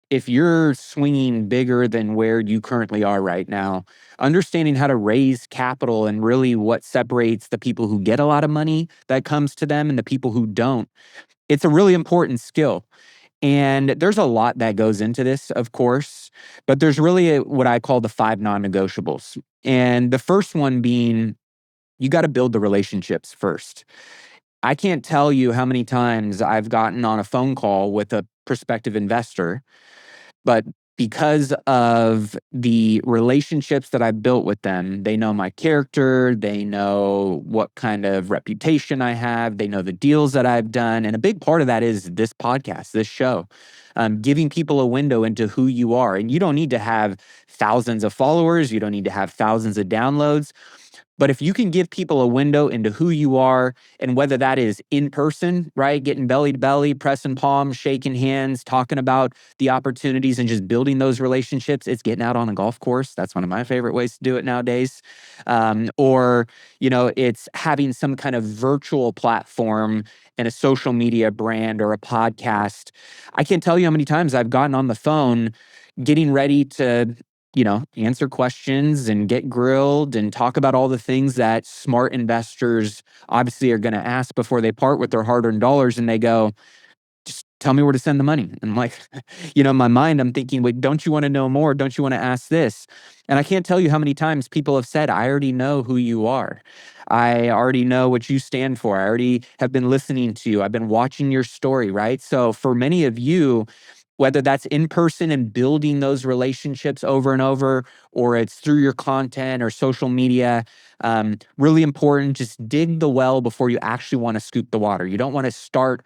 A: if you're swinging bigger than where you currently are right now, understanding how to raise capital and really what separates the people who get a lot of money that comes to them and the people who don't, it's a really important skill. And there's a lot that goes into this, of course, but there's really what I call the 5 non-negotiables. And the first one being, you got to build the relationships first. I can't tell you how many times I've gotten on a phone call with a prospective investor, but because of the relationships that I've built with them, they know my character, they know what kind of reputation I have, they know the deals that I've done. And a big part of that is this podcast, this show, giving people a window into who you are. And you don't need to have thousands of followers, you don't need to have thousands of downloads. But if you can give people a window into who you are, and whether that is in person, right, getting belly to belly, pressing palms, shaking hands, talking about the opportunities and just building those relationships, it's getting out on a golf course. That's one of my favorite ways to do it nowadays. Or, it's having some kind of virtual platform and a social media brand or a podcast. I can't tell you how many times I've gotten on the phone getting ready to answer questions and get grilled and talk about all the things that smart investors obviously are going to ask before they part with their hard-earned dollars. And they go, just tell me where to send the money. And I'm like, in my mind, I'm thinking, wait, don't you want to know more? Don't you want to ask this? And I can't tell you how many times people have said, I already know who you are. I already know what you stand for. I already have been listening to you. I've been watching your story, right? So for many of you, whether that's in person and building those relationships over and over, or it's through your content or social media. Really important, just dig the well before you actually want to scoop the water. You don't want to start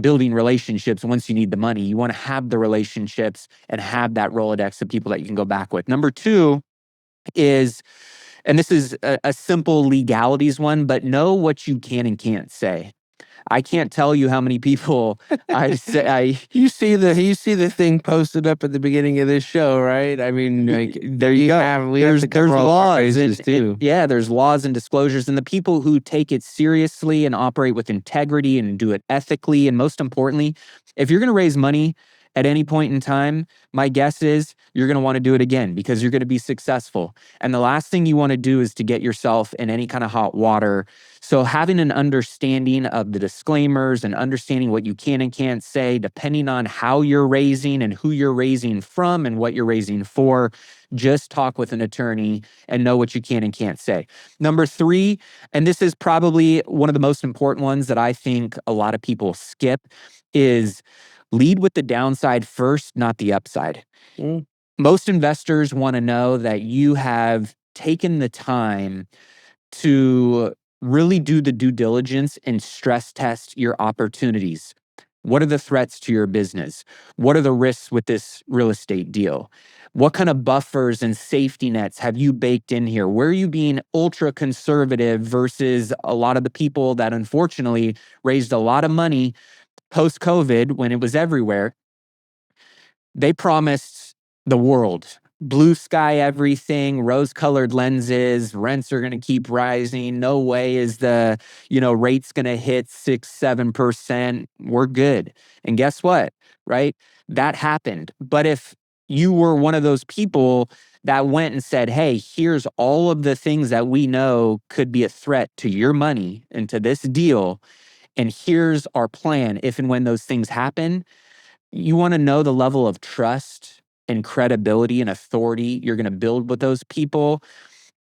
A: building relationships once you need the money. You want to have the relationships and have that Rolodex of people that you can go back with. Number two is, and this is a simple legalities one, but know what you can and can't say. I can't tell you how many people I say.
B: You see the thing posted up at the beginning of this show, right? I mean, like,
A: There you go.
B: we have to
A: There's
B: cover all our
A: laws
B: bases too.
A: yeah, there's laws and disclosures, and the people who take it seriously and operate with integrity and do it ethically, and most importantly, if you're going to raise money at any point in time, my guess is you're going to want to do it again because you're going to be successful. And the last thing you want to do is to get yourself in any kind of hot water. So having an understanding of the disclaimers and understanding what you can and can't say, depending on how you're raising and who you're raising from and what you're raising for, just talk with an attorney and know what you can and can't say. Number three, and this is probably one of the most important ones that I think a lot of people skip, is lead with the downside first, not the upside.
B: Mm.
A: Most investors want to know that you have taken the time to really do the due diligence and stress test your opportunities. What are the threats to your business? What are the risks with this real estate deal? What kind of buffers and safety nets have you baked in here? Where are you being ultra conservative versus a lot of the people that unfortunately raised a lot of money post-COVID when it was everywhere? They promised the world, blue sky everything, rose-colored lenses, rents are going to keep rising. No way is the, rate's going to hit 6-7%. We're good. And guess what? Right? That happened. But if you were one of those people that went and said, hey, here's all of the things that we know could be a threat to your money and to this deal, and here's our plan if and when those things happen, you want to know the level of trust and credibility and authority you're going to build with those people.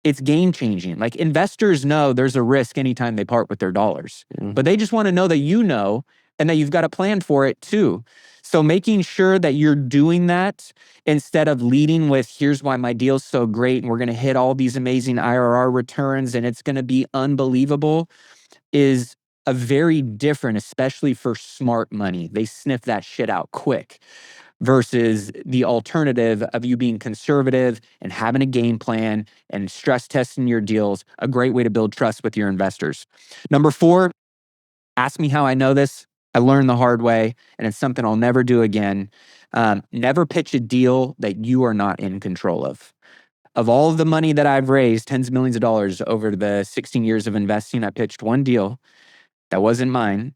A: It's game changing. Like, investors know there's a risk anytime they part with their dollars, but they just want to know that you know and that you've got a plan for it too. So making sure that you're doing that instead of leading with, here's why my deal's so great and we're going to hit all these amazing IRR returns and it's going to be unbelievable, is a very different, especially for smart money. They sniff that shit out quick versus the alternative of you being conservative and having a game plan and stress testing your deals. A great way to build trust with your investors. Number four, ask me how I know this. I learned the hard way, and it's something I'll never do again. Never pitch a deal that you are not in control of. Of all of the money that I've raised, tens of millions of dollars over the 16 years of investing, I pitched one deal that wasn't mine.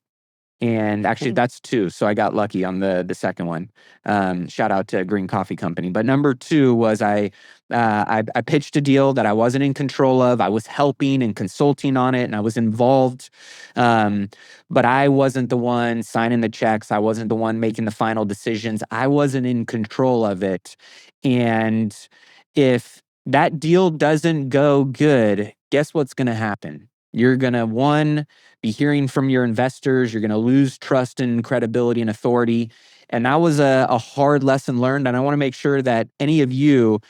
A: And actually, that's two. So I got lucky on the second one. Shout out to Green Coffee Company. But number two was I pitched a deal that I wasn't in control of. I was helping and consulting on it, and I was involved. But I wasn't the one signing the checks. I wasn't the one making the final decisions. I wasn't in control of it. And if that deal doesn't go good, guess what's going to happen? You're going to, one, be hearing from your investors. You're going to lose trust and credibility and authority. And that was a hard lesson learned. And I want to make sure that any of you,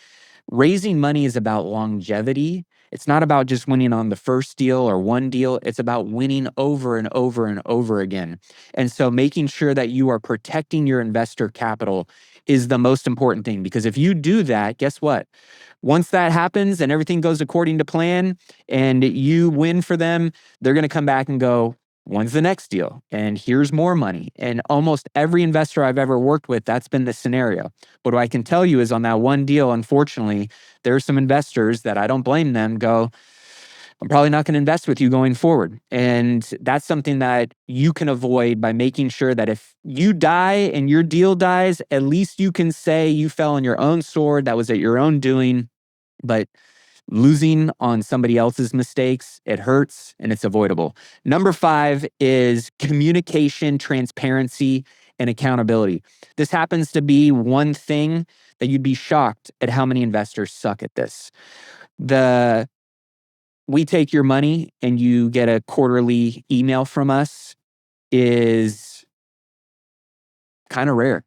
A: raising money is about longevity. It's not about just winning on the first deal or one deal. It's about winning over and over and over again. And so making sure that you are protecting your investor capital is the most important thing. Because if you do that, guess what? Once that happens and everything goes according to plan and you win for them, they're going to come back and go, when's the next deal? And here's more money. And almost every investor I've ever worked with, that's been the scenario. But what I can tell you is on that one deal, unfortunately, there are some investors that I don't blame them go, I'm probably not going to invest with you going forward. And that's something that you can avoid by making sure that if you die and your deal dies, at least you can say you fell on your own sword, that was at your own doing. But losing on somebody else's mistakes, it hurts and it's avoidable. Number five is communication, transparency, and accountability. This happens to be one thing that you'd be shocked at how many investors suck at this. We take your money and you get a quarterly email from us is kind of rare.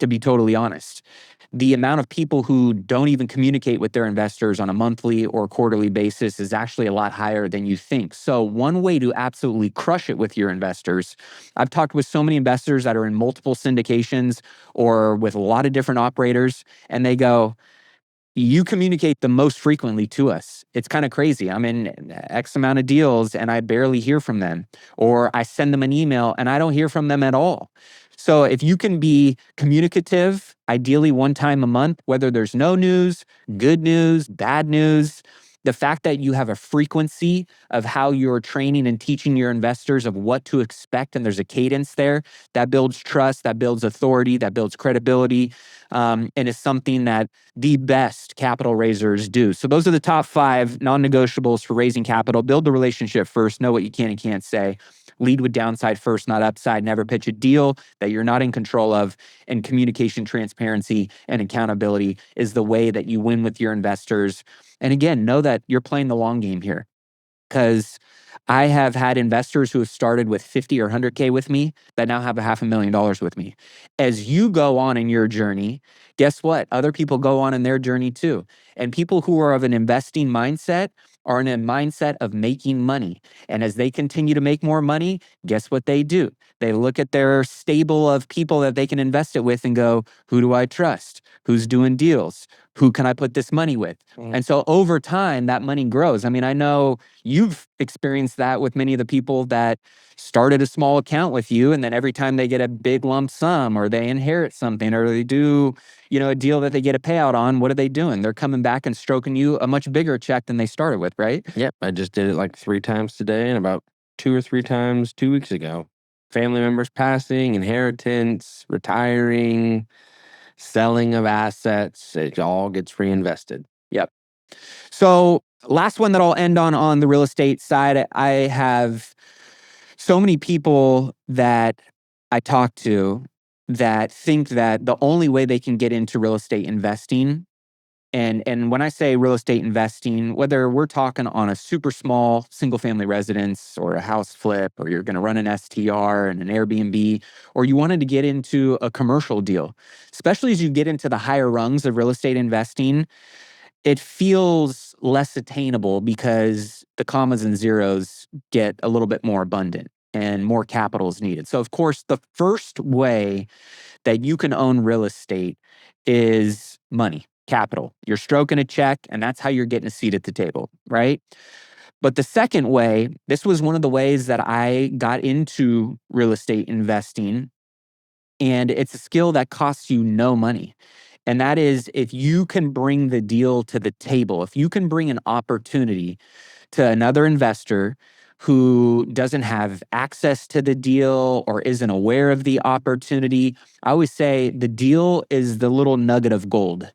A: to be totally honest. The amount of people who don't even communicate with their investors on a monthly or quarterly basis is actually a lot higher than you think. So one way to absolutely crush it with your investors, I've talked with so many investors that are in multiple syndications or with a lot of different operators, and they go, you communicate the most frequently to us. It's kind of crazy. I'm in X amount of deals and I barely hear from them. Or I send them an email and I don't hear from them at all. So if you can be communicative, ideally one time a month, whether there's no news, good news, bad news, the fact that you have a frequency of how you're training and teaching your investors of what to expect, and there's a cadence there, that builds trust, that builds authority, that builds credibility, and is something that the best capital raisers do. So those are the top 5 non-negotiables for raising capital. Build the relationship first. Know what you can and can't say. Lead with downside first, not upside. Never pitch a deal that you're not in control of. And communication, transparency, and accountability is the way that you win with your investors. And again, know that you're playing the long game here, because I have had investors who have started with 50 or 100K with me that now have $500,000 with me. As you go on in your journey, guess what? Other people go on in their journey too. And people who are of an investing mindset are in a mindset of making money. And as they continue to make more money, guess what they do? They look at their stable of people that they can invest it with and go, who do I trust? Who's doing deals? Who can I put this money with? And so over time, that money grows. I mean, I know you've experienced that with many of the people that started a small account with you, and then every time they get a big lump sum or they inherit something or they do, a deal that they get a payout on, what are they doing? They're coming back and stroking you a much bigger check than they started with, right?
B: Yep, I just did it like 3 times today and about 2 or 3 times 2 weeks ago. Family members passing, inheritance, retiring, selling of assets, it all gets reinvested.
A: Yep. So last one that I'll end on the real estate side, I have so many people that I talk to that think that the only way they can get into real estate investing, and when I say real estate investing, whether we're talking on a super small single family residence or a house flip, or you're going to run an STR and an Airbnb, or you wanted to get into a commercial deal, especially as you get into the higher rungs of real estate investing, it feels less attainable because the commas and zeros get a little bit more abundant and more capital is needed. So, of course, the first way that you can own real estate is money, capital. You're stroking a check, and that's how you're getting a seat at the table, right? But the second way, this was one of the ways that I got into real estate investing, and it's a skill that costs you no money. And that is, if you can bring the deal to the table, if you can bring an opportunity to another investor who doesn't have access to the deal or isn't aware of the opportunity, I always say the deal is the little nugget of gold.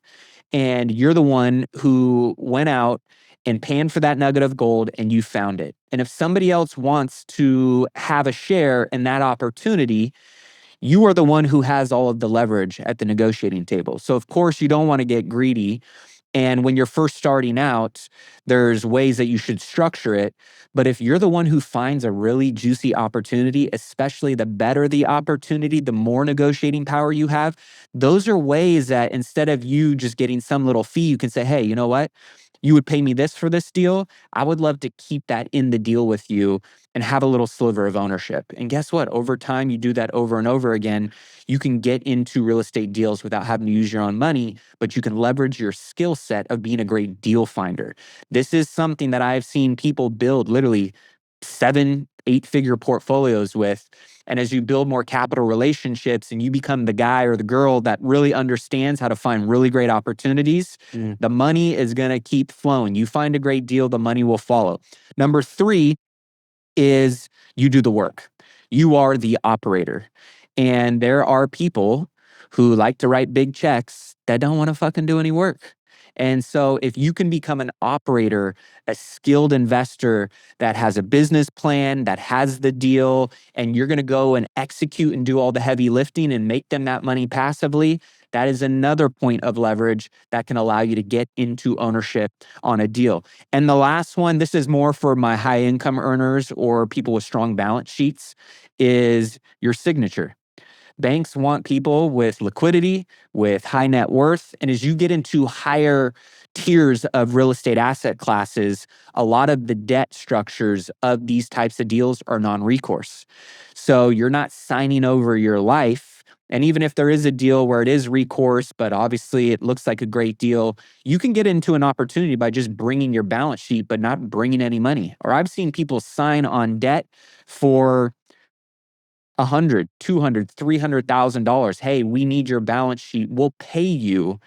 A: And you're the one who went out and panned for that nugget of gold and you found it. And if somebody else wants to have a share in that opportunity, you are the one who has all of the leverage at the negotiating table. So, of course, you don't want to get greedy. And when you're first starting out, there's ways that you should structure it. But if you're the one who finds a really juicy opportunity, especially the better the opportunity, the more negotiating power you have, those are ways that instead of you just getting some little fee, you can say, hey, you know what? You would pay me this for this deal. I would love to keep that in the deal with you and have a little sliver of ownership. And guess what? Over time, you do that over and over again. You can get into real estate deals without having to use your own money, but you can leverage your skill set of being a great deal finder. This is something that I've seen people build literally 7, 8-figure portfolios with. And as you build more capital relationships and you become the guy or the girl that really understands how to find really great opportunities, the money is going to keep flowing. You find a great deal, the money will follow. Number 3 is you do the work. You are the operator. And there are people who like to write big checks that don't want to fucking do any work. And so if you can become an operator, a skilled investor that has a business plan, that has the deal, and you're going to go and execute and do all the heavy lifting and make them that money passively, that is another point of leverage that can allow you to get into ownership on a deal. And the last one, this is more for my high income earners or people with strong balance sheets, is your signature. Banks want people with liquidity, with high net worth. And as you get into higher tiers of real estate asset classes, a lot of the debt structures of these types of deals are non-recourse. So you're not signing over your life. And even if there is a deal where it is recourse, but obviously it looks like a great deal, you can get into an opportunity by just bringing your balance sheet, but not bringing any money. Or I've seen people sign on debt for $100, $200, $300,000. Hey, we need your balance sheet. We'll pay you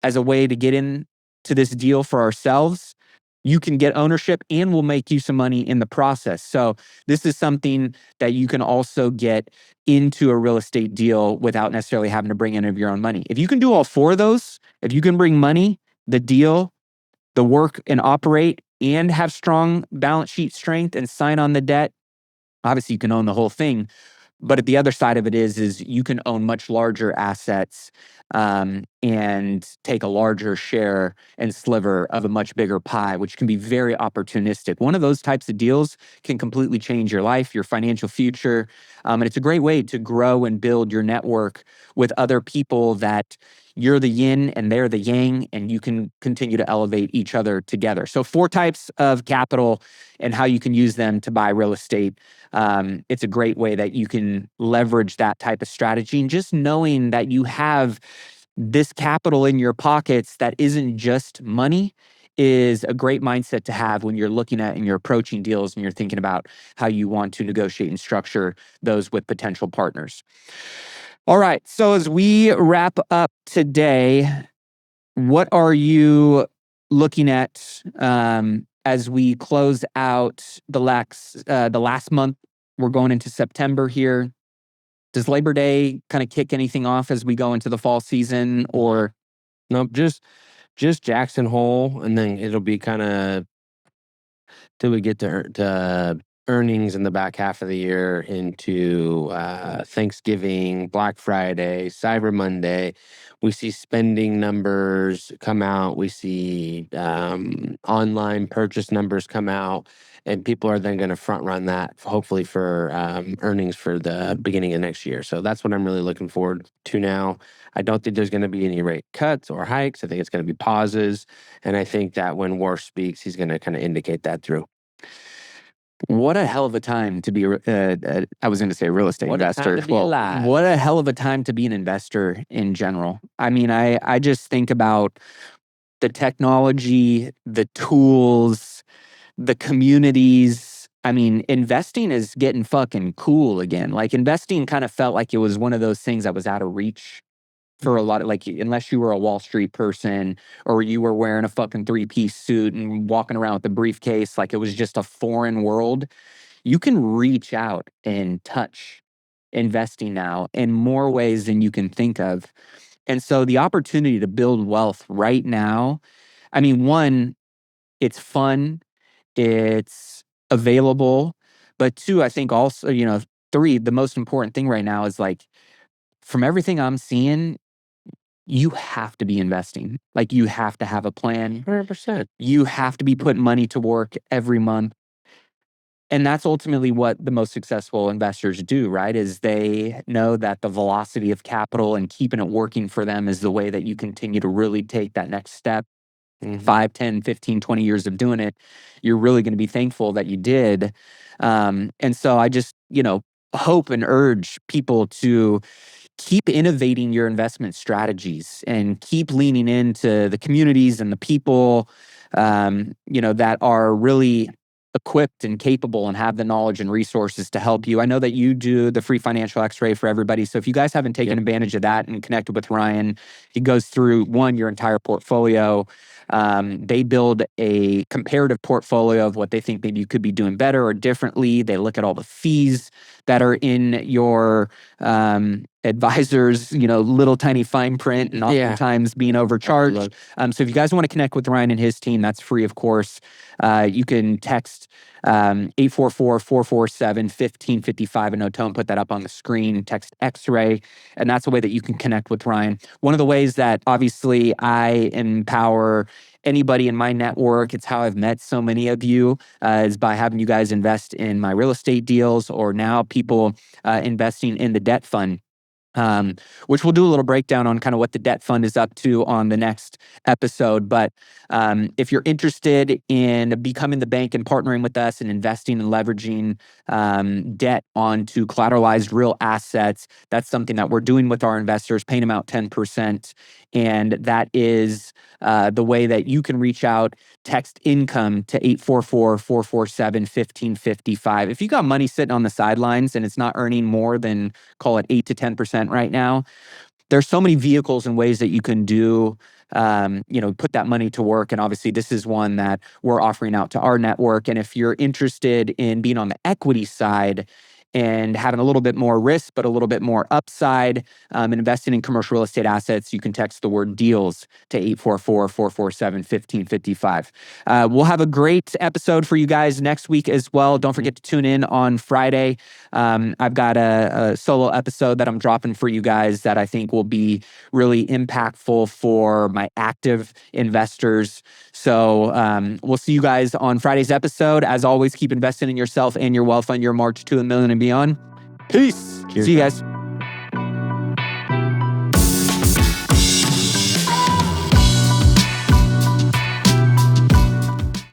A: as a way to get into this deal for ourselves. You can get ownership and we'll make you some money in the process. So this is something that you can also get into a real estate deal without necessarily having to bring any of your own money. If you can do all four of those, if you can bring money, the deal, the work and operate, and have strong balance sheet strength and sign on the debt, obviously you can own the whole thing. But the other side of it is you can own much larger assets and take a larger share and sliver of a much bigger pie, which can be very opportunistic. One of those types of deals can completely change your life, your financial future. And it's a great way to grow and build your network with other people that you're the yin and they're the yang, and you can continue to elevate each other together. So 4 types of capital and how you can use them to buy real estate. It's a great way that you can leverage that type of strategy. And just knowing that you have this capital in your pockets that isn't just money is a great mindset to have when you're looking at and you're approaching deals and you're thinking about how you want to negotiate and structure those with potential partners. All right. So as we wrap up today, what are you looking at as we close out the last month? We're going into September here. Does Labor Day kind of kick anything off as we go into the fall season, or
B: Nope, just Jackson Hole, and then it'll be kind of till we get to earnings in the back half of the year into Thanksgiving, Black Friday, Cyber Monday. We see spending numbers come out. We see online purchase numbers come out, and people are then going to front run that hopefully for earnings for the beginning of next year. So that's what I'm really looking forward to now. I don't think there's going to be any rate cuts or hikes. I think it's going to be pauses. And I think that when War speaks, he's going to kind of indicate that through.
A: what a hell of a time to be, I was going to say real estate
B: What a
A: investor.
B: time to be alive.
A: What a hell of a time to be an investor in general. I mean, I just think about the technology, the tools, the communities. I mean, investing is getting fucking cool again. Like investing kind of felt like it was one of those things that was out of reach for a lot of, like, unless you were a Wall Street person or you were wearing a fucking 3-piece suit and walking around with a briefcase, like it was just a foreign world. You can reach out and touch investing now in more ways than you can think of. And so the opportunity to build wealth right now, I mean, one, it's fun, it's available, but two, I think also, three, the most important thing right now is like, from everything I'm seeing, you have to be investing. Like you have to have a plan.
B: 100%.
A: You have to be putting money to work every month. And that's ultimately what the most successful investors do, right? Is they know that the velocity of capital and keeping it working for them is the way that you continue to really take that next step. 5, 10, 15, 20 years of doing it, you're really going to be thankful that you did. And so I just, hope and urge people to keep innovating your investment strategies and keep leaning into the communities and the people, that are really equipped and capable and have the knowledge and resources to help you. I know that you do the free financial x-ray for everybody. So if you guys haven't taken advantage of that and connected with Ryan, he goes through your entire portfolio. They build a comparative portfolio of what they think maybe you could be doing better or differently. They look at all the fees that are in your advisors, little tiny fine print and oftentimes being overcharged. So if you guys want to connect with Ryan and his team, that's free, of course. You can text 844-447-1555 and no tone, put that up on the screen, text X-ray, and that's a way that you can connect with Ryan. One of the ways that obviously I empower anybody in my network, it's how I've met so many of you, is by having you guys invest in my real estate deals, or now people investing in the debt fund. which we'll do a little breakdown on kind of what the debt fund is up to on the next episode. But if you're interested in becoming the bank and partnering with us and investing and leveraging debt onto collateralized real assets, that's something that we're doing with our investors, paying them out 10%. And that is the way that you can reach out. Text income to 844-447-1555. If you got money sitting on the sidelines and it's not earning more than, call it 8 to 10% right now, there's so many vehicles and ways that you can do, put that money to work. And obviously this is one that we're offering out to our network. And if you're interested in being on the equity side and having a little bit more risk, but a little bit more upside, investing in commercial real estate assets, you can text the word deals to 844-447-1555. We'll have a great episode for you guys next week as well. Don't forget to tune in on Friday. I've got a solo episode that I'm dropping for you guys that I think will be really impactful for my active investors. So we'll see you guys on Friday's episode. As always, keep investing in yourself and your wealth on your march to $1 million and beyond. Peace.
B: Cheers.
A: See you guys.